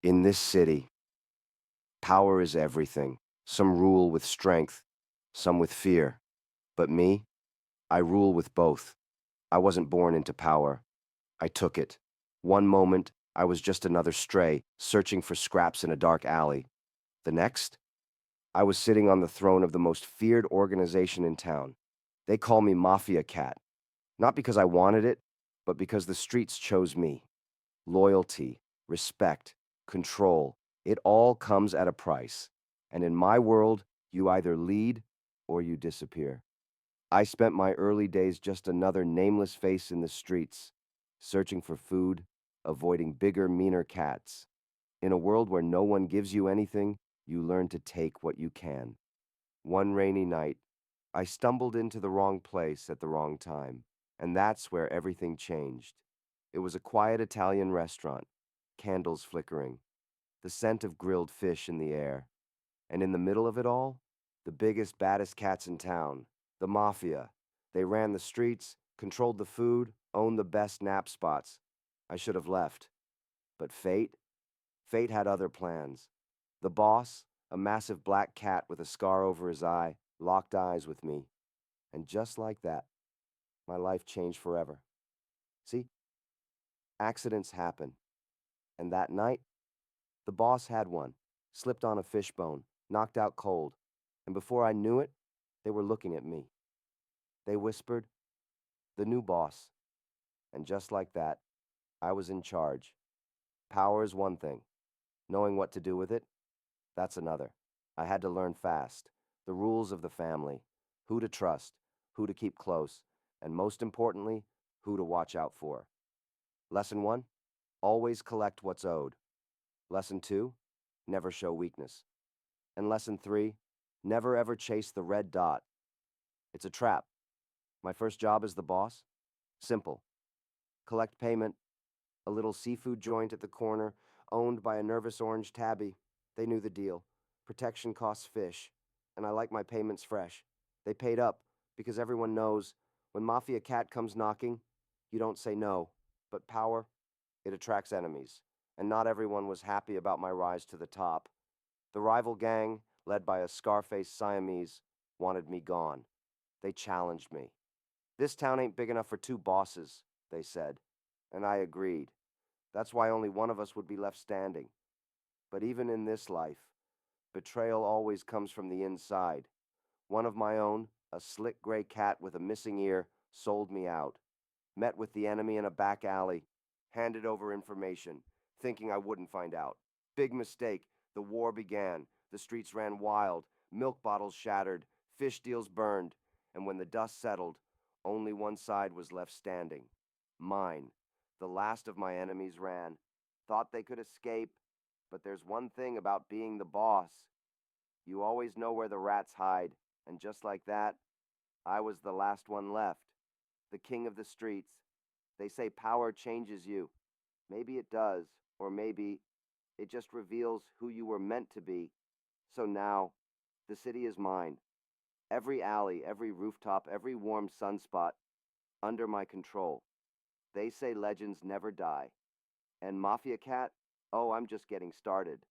In this city, power is everything. Some rule with strength, some with fear. But me, I rule with both. I wasn't born into power. I took it. One moment, I was just another stray, searching for scraps in a dark alley. The next, I was sitting on the throne of the most feared organization in town. They call me Mafia Cat, not because I wanted it, but because the streets chose me. Loyalty, respect, control, it all comes at a price. And in my world, you either lead or you disappear. I spent my early days just another nameless face in the streets, searching for food, avoiding bigger, meaner cats. In a world where no one gives you anything, you learn to take what you can. One rainy night, I stumbled into the wrong place at the wrong time, and that's where everything changed. It was a quiet Italian restaurant, candles flickering, the scent of grilled fish in the air, and in the middle of it all, the biggest, baddest cats in town, the Mafia. They ran the streets, controlled the food, owned the best nap spots. I should have left. But fate had other plans. The boss, a massive black cat with a scar over his eye, locked eyes with me. And just like that, my life changed forever. See, accidents happen. And that night, the boss had one, slipped on a fishbone, knocked out cold. And before I knew it, they were looking at me. They whispered, "The new boss." And just like that, I was in charge. Power is one thing. Knowing what to do with it, that's another. I had to learn fast. The rules of the family. Who to trust, who to keep close, and most importantly, who to watch out for. Lesson 1, always collect what's owed. Lesson 2, never show weakness. And lesson 3, never ever chase the red dot. It's a trap. My first job as the boss? Simple. Collect payment, a little seafood joint at the corner, owned by a nervous orange tabby. They knew the deal. Protection costs fish, and I like my payments fresh. They paid up, because everyone knows when Mafia Cat comes knocking, you don't say no. But power, it attracts enemies, and not everyone was happy about my rise to the top. The rival gang, led by a Scarface Siamese, wanted me gone. They challenged me. This town ain't big enough for two bosses, they said, and I agreed. That's why only one of us would be left standing. But even in this life, betrayal always comes from the inside. One of my own, a slick gray cat with a missing ear, sold me out. Met with the enemy in a back alley, handed over information, thinking I wouldn't find out. Big mistake. The war began. The streets ran wild. Milk bottles shattered. Fish deals burned. And when the dust settled, only one side was left standing. Mine. The last of my enemies ran. Thought they could escape. But there's one thing about being the boss. You always know where the rats hide. And just like that, I was the last one left. The king of the streets. They say power changes you. Maybe it does, or maybe it just reveals who you were meant to be. So now, the city is mine. Every alley, every rooftop, every warm sunspot, under my control. They say legends never die. And Mafia Cat? Oh, I'm just getting started.